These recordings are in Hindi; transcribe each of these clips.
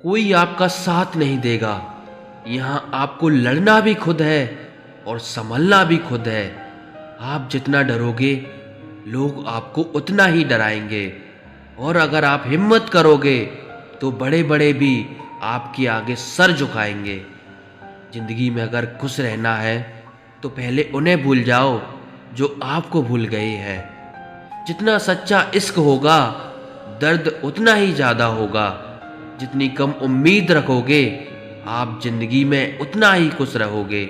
कोई आपका साथ नहीं देगा। यहाँ आपको लड़ना भी खुद है और संभलना भी खुद है। आप जितना डरोगे, लोग आपको उतना ही डराएंगे। और अगर आप हिम्मत करोगे तो बड़े बड़े भी आपके आगे सर झुकाएंगे। जिंदगी में अगर खुश रहना है तो पहले उन्हें भूल जाओ जो आपको भूल गए हैं। जितना सच्चा इश्क होगा, दर्द उतना ही ज़्यादा होगा। जितनी कम उम्मीद रखोगे, आप जिंदगी में उतना ही खुश रहोगे।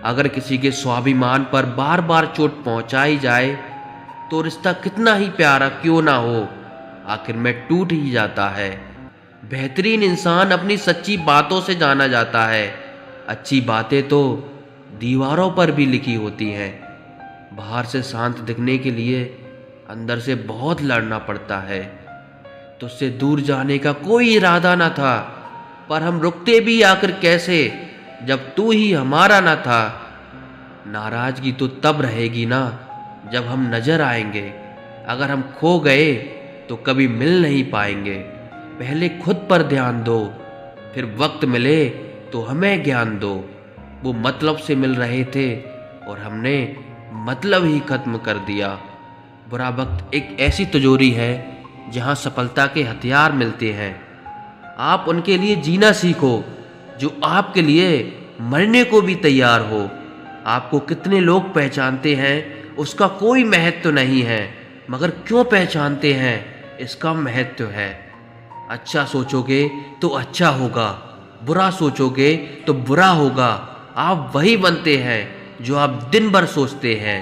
अगर किसी के स्वाभिमान पर बार बार चोट पहुंचाई जाए तो रिश्ता कितना ही प्यारा क्यों ना हो, आखिर में टूट ही जाता है। बेहतरीन इंसान अपनी सच्ची बातों से जाना जाता है। अच्छी बातें तो दीवारों पर भी लिखी होती हैं। बाहर से शांत दिखने के लिए अंदर से बहुत लड़ना पड़ता है। तुझसे दूर जाने का कोई इरादा न था, पर हम रुकते भी आखिर कैसे जब तू ही हमारा न था। नाराजगी तो तब रहेगी ना जब हम नजर आएंगे। अगर हम खो गए तो कभी मिल नहीं पाएंगे। पहले खुद पर ध्यान दो, फिर वक्त मिले तो हमें ज्ञान दो। वो मतलब से मिल रहे थे और हमने मतलब ही खत्म कर दिया। बुरा वक्त एक ऐसी तिजोरी है जहां सफलता के हथियार मिलते हैं। आप उनके लिए जीना सीखो जो आपके लिए मरने को भी तैयार हो। आपको कितने लोग पहचानते हैं उसका कोई महत्व नहीं है, मगर क्यों पहचानते हैं इसका महत्व है। अच्छा सोचोगे तो अच्छा होगा, बुरा सोचोगे तो बुरा होगा। आप वही बनते हैं जो आप दिन भर सोचते हैं।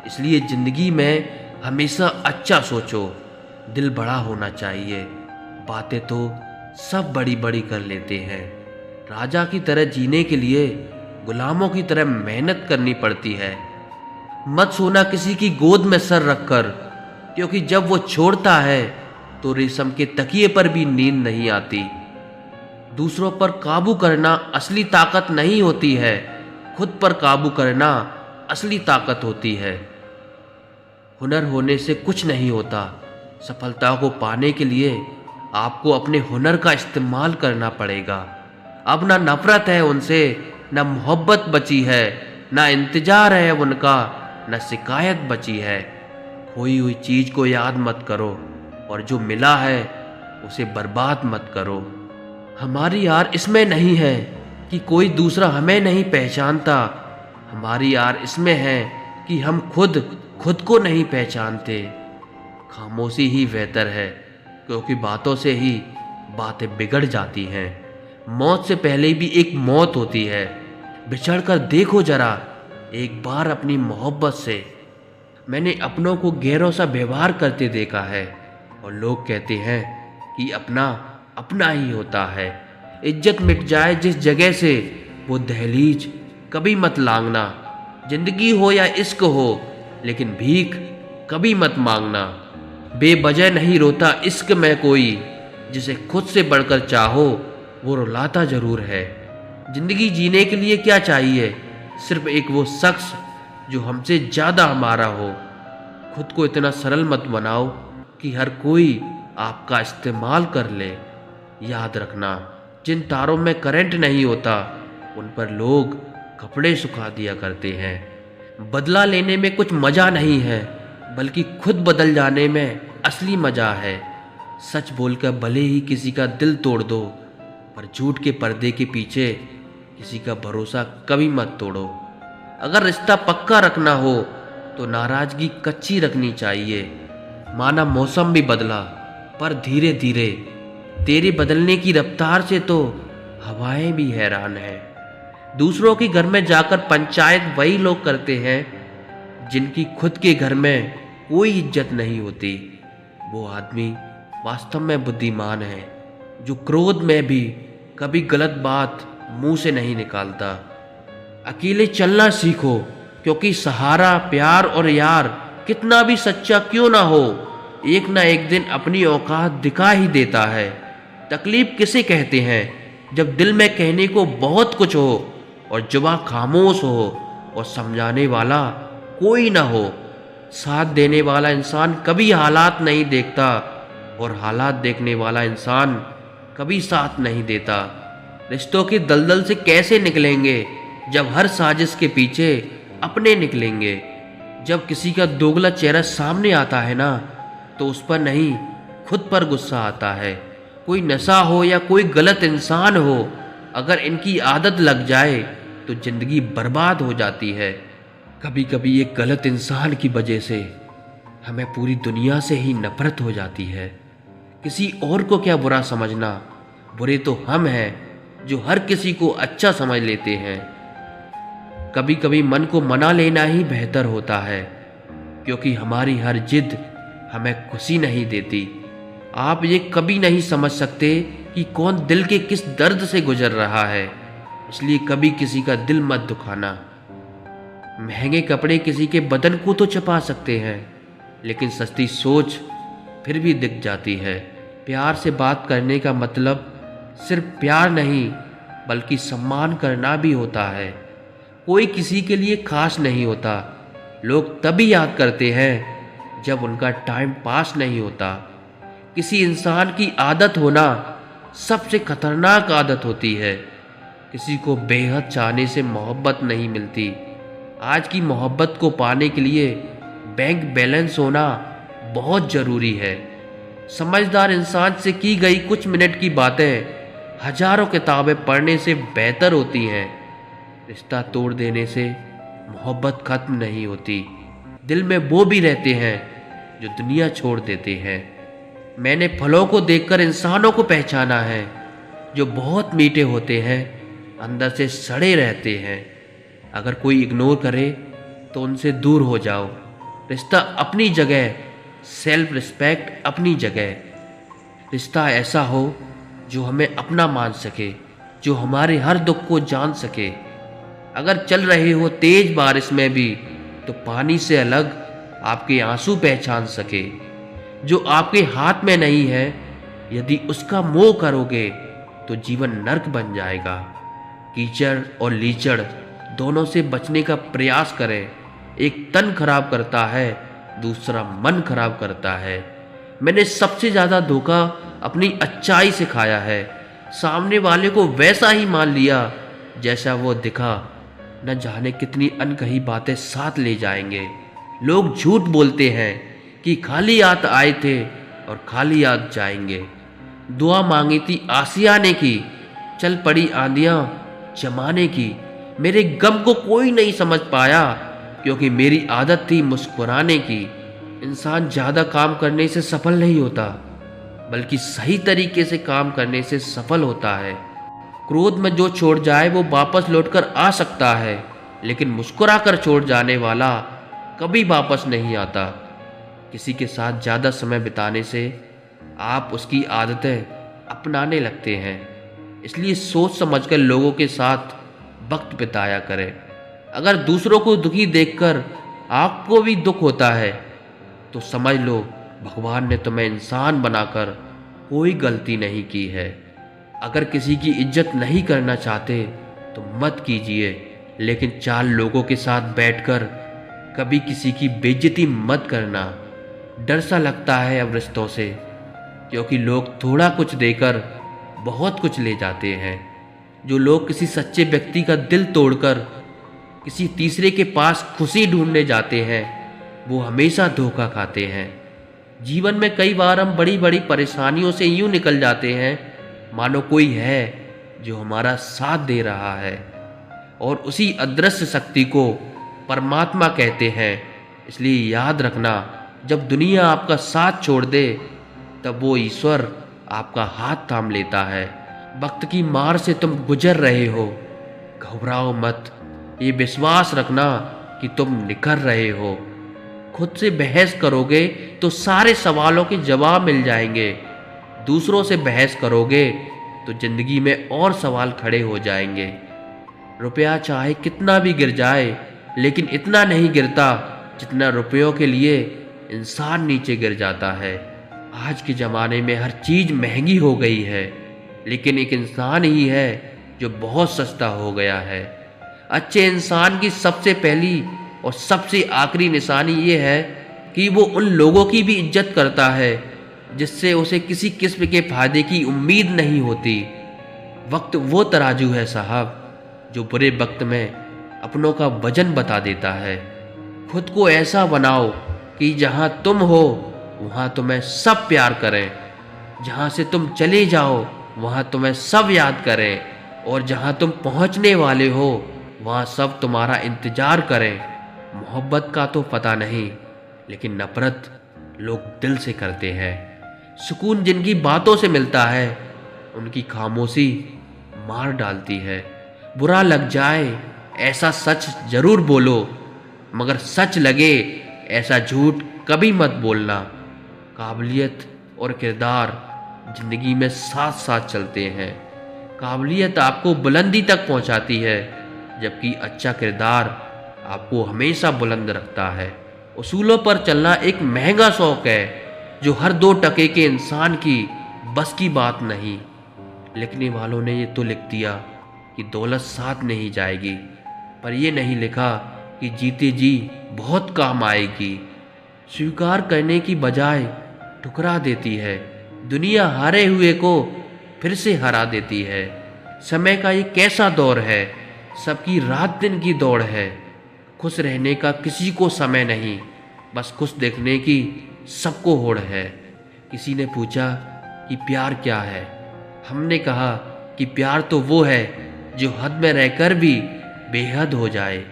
इसलिए जिंदगी में हमेशा अच्छा सोचो। दिल बड़ा होना चाहिए। बातें तो सब बड़ी बड़ी कर लेते हैं। राजा की तरह जीने के लिए गुलामों की तरह मेहनत करनी पड़ती है। मत सोना किसी की गोद में सर रखकर, क्योंकि जब वो छोड़ता है तो रेशम के तकिए पर भी नींद नहीं आती। दूसरों पर काबू करना असली ताकत नहीं होती है, खुद पर काबू करना असली ताकत होती है। हुनर होने से कुछ नहीं होता। सफलता को पाने के लिए आपको अपने हुनर का इस्तेमाल करना पड़ेगा। अब ना नफरत है उनसे, ना मोहब्बत बची है, ना इंतजार है उनका, ना शिकायत बची है। खोई हुई चीज को याद मत करो और जो मिला है उसे बर्बाद मत करो। हमारी यार इसमें नहीं है कि कोई दूसरा हमें नहीं पहचानता। हमारी यार इसमें है कि हम खुद को नहीं पहचानते। खामोशी ही बेहतर है, क्योंकि बातों से ही बातें बिगड़ जाती हैं। मौत से पहले भी एक मौत होती है। बिछड़ कर देखो जरा एक बार अपनी मोहब्बत से। मैंने अपनों को गैरों सा व्यवहार करते देखा है और लोग कहते हैं कि अपना अपना ही होता है। इज्जत मिट जाए जिस जगह से, वो दहलीज कभी मत लांघना। जिंदगी हो या इश्क हो, लेकिन भीख कभी मत मांगना। बेवजह नहीं रोता इश्क में कोई, जिसे खुद से बढ़कर चाहो वो रुलाता जरूर है। जिंदगी जीने के लिए क्या चाहिए? सिर्फ एक वो शख्स जो हमसे ज़्यादा हमारा हो। खुद को इतना सरल मत बनाओ कि हर कोई आपका इस्तेमाल कर ले। याद रखना, जिन तारों में करंट नहीं होता उन पर लोग कपड़े सुखा दिया करते हैं। बदला लेने में कुछ मज़ा नहीं है, बल्कि खुद बदल जाने में असली मज़ा है। सच बोलकर भले ही किसी का दिल तोड़ दो, पर झूठ के पर्दे के पीछे किसी का भरोसा कभी मत तोड़ो। अगर रिश्ता पक्का रखना हो तो नाराज़गी कच्ची रखनी चाहिए। माना मौसम भी बदला, पर धीरे धीरे। तेरे बदलने की रफ्तार से तो हवाएं भी हैरान हैं। दूसरों के घर में जाकर पंचायत वही लोग करते हैं जिनकी खुद के घर में कोई इज्जत नहीं होती। वो आदमी वास्तव में बुद्धिमान है जो क्रोध में भी कभी गलत बात मुंह से नहीं निकालता। अकेले चलना सीखो, क्योंकि सहारा, प्यार और यार कितना भी सच्चा क्यों ना हो, एक ना एक दिन अपनी औकात दिखा ही देता है। तकलीफ किसे कहते हैं? जब दिल में कहने को बहुत कुछ हो और जुबां खामोश हो और समझाने वाला कोई ना हो। साथ देने वाला इंसान कभी हालात नहीं देखता और हालात देखने वाला इंसान कभी साथ नहीं देता। रिश्तों के दलदल से कैसे निकलेंगे जब हर साजिश के पीछे अपने निकलेंगे। जब किसी का दोगला चेहरा सामने आता है ना, तो उस पर नहीं खुद पर गुस्सा आता है। कोई नशा हो या कोई गलत इंसान हो, अगर इनकी आदत लग जाए तो जिंदगी बर्बाद हो जाती है। कभी कभी एक गलत इंसान की वजह से हमें पूरी दुनिया से ही नफरत हो जाती है। किसी और को क्या बुरा समझना, बुरे तो हम हैं जो हर किसी को अच्छा समझ लेते हैं। कभी कभी मन को मना लेना ही बेहतर होता है, क्योंकि हमारी हर जिद हमें खुशी नहीं देती। आप ये कभी नहीं समझ सकते कि कौन दिल के किस दर्द से गुजर रहा है, इसलिए कभी किसी का दिल मत दुखाना। महंगे कपड़े किसी के बदन को तो छुपा सकते हैं, लेकिन सस्ती सोच फिर भी दिख जाती है। प्यार से बात करने का मतलब सिर्फ प्यार नहीं, बल्कि सम्मान करना भी होता है। कोई किसी के लिए खास नहीं होता। लोग तभी याद करते हैं जब उनका टाइम पास नहीं होता। किसी इंसान की आदत होना सबसे खतरनाक आदत होती है। किसी को बेहद चाहने से मोहब्बत नहीं मिलती। आज की मोहब्बत को पाने के लिए बैंक बैलेंस होना बहुत ज़रूरी है। समझदार इंसान से की गई कुछ मिनट की बातें हजारों किताबें पढ़ने से बेहतर होती हैं। रिश्ता तोड़ देने से मोहब्बत खत्म नहीं होती, दिल में वो भी रहते हैं जो दुनिया छोड़ देते हैं। मैंने फलों को देखकर इंसानों को पहचाना है, जो बहुत मीठे होते हैं, अंदर से सड़े रहते हैं। अगर कोई इग्नोर करे तो उनसे दूर हो जाओ। रिश्ता अपनी जगह, सेल्फ रिस्पेक्ट अपनी जगह। रिश्ता ऐसा हो जो हमें अपना मान सके, जो हमारे हर दुख को जान सके। अगर चल रहे हो तेज बारिश में भी, तो पानी से अलग आपके आंसू पहचान सके। जो आपके हाथ में नहीं है, यदि उसका मोह करोगे तो जीवन नर्क बन जाएगा। कीचड़ और लीचड़ दोनों से बचने का प्रयास करें। एक तन खराब करता है, दूसरा मन खराब करता है। मैंने सबसे ज़्यादा धोखा अपनी अच्छाई से खाया है। सामने वाले को वैसा ही मान लिया जैसा वो दिखा। न जाने कितनी अनकही बातें साथ ले जाएंगे। लोग झूठ बोलते हैं कि खाली हाथ आए थे और खाली हाथ जाएंगे। दुआ मांगी थी आसिया ने की, चल पड़ी आंधियां जमाने की। मेरे गम को कोई नहीं समझ पाया, क्योंकि मेरी आदत थी मुस्कुराने की। इंसान ज़्यादा काम करने से सफल नहीं होता, बल्कि सही तरीके से काम करने से सफल होता है। क्रोध में जो छोड़ जाए वो वापस लौटकर आ सकता है, लेकिन मुस्कुरा कर छोड़ जाने वाला कभी वापस नहीं आता। किसी के साथ ज़्यादा समय बिताने से आप उसकी आदतें अपनाने लगते हैं, इसलिए सोच समझकर लोगों के साथ वक्त बिताया करें। अगर दूसरों को दुखी देखकर आपको भी दुख होता है, तो समझ लो भगवान ने तुम्हें इंसान बनाकर कोई गलती नहीं की है। अगर किसी की इज्जत नहीं करना चाहते तो मत कीजिए, लेकिन चार लोगों के साथ बैठकर कभी किसी की बेइज्जती मत करना। डर सा लगता है अब रिश्तों से, क्योंकि लोग थोड़ा कुछ देकर बहुत कुछ ले जाते हैं। जो लोग किसी सच्चे व्यक्ति का दिल तोड़कर किसी तीसरे के पास खुशी ढूंढने जाते हैं, वो हमेशा धोखा खाते हैं। जीवन में कई बार हम बड़ी बड़ी परेशानियों से यूं निकल जाते हैं मानो कोई है जो हमारा साथ दे रहा है, और उसी अदृश्य शक्ति को परमात्मा कहते हैं। इसलिए याद रखना, जब दुनिया आपका साथ छोड़ दे, तब वो ईश्वर आपका हाथ थाम लेता है। वक्त की मार से तुम गुजर रहे हो, घबराओ मत। ये विश्वास रखना कि तुम निखर रहे हो। खुद से बहस करोगे तो सारे सवालों के जवाब मिल जाएंगे। दूसरों से बहस करोगे तो जिंदगी में और सवाल खड़े हो जाएंगे। रुपया चाहे कितना भी गिर जाए, लेकिन इतना नहीं गिरता जितना रुपयों के लिए इंसान नीचे गिर जाता है। आज के ज़माने में हर चीज़ महंगी हो गई है, लेकिन एक इंसान ही है जो बहुत सस्ता हो गया है। अच्छे इंसान की सबसे पहली और सबसे आखिरी निशानी ये है कि वो उन लोगों की भी इज्जत करता है जिससे उसे किसी किस्म के फायदे की उम्मीद नहीं होती। वक्त वो तराजू है साहब जो बुरे वक्त में अपनों का वजन बता देता है। खुद को ऐसा बनाओ कि जहाँ तुम हो वहाँ तुम्हें सब प्यार करें, जहाँ से तुम चले जाओ वहाँ तुम्हें सब याद करें, और जहाँ तुम पहुँचने वाले हो वहाँ सब तुम्हारा इंतज़ार करें। मोहब्बत का तो पता नहीं, लेकिन नफ़रत लोग दिल से करते हैं। सुकून जिनकी बातों से मिलता है उनकी खामोशी मार डालती है। बुरा लग जाए ऐसा सच ज़रूर बोलो, मगर सच लगे ऐसा झूठ कभी मत बोलना। काबिलियत और किरदार ज़िंदगी में साथ साथ चलते हैं। काबिलियत आपको बुलंदी तक पहुंचाती है, जबकि अच्छा किरदार आपको हमेशा बुलंद रखता है। उसूलों पर चलना एक महंगा शौक़ है जो हर 2 टके के इंसान की बस की बात नहीं। लिखने वालों ने ये तो लिख दिया कि दौलत साथ नहीं जाएगी, पर ये नहीं लिखा कि जीते जी बहुत काम आएगी। स्वीकार करने की बजाय ठुकरा देती है। दुनिया हारे हुए को फिर से हरा देती है। समय का ये कैसा दौर है, सबकी रात दिन की दौड़ है। खुश रहने का किसी को समय नहीं, बस खुश देखने की सबको होड़ है। किसी ने पूछा कि प्यार क्या है, हमने कहा कि प्यार तो वो है जो हद में रहकर भी बेहद हो जाए।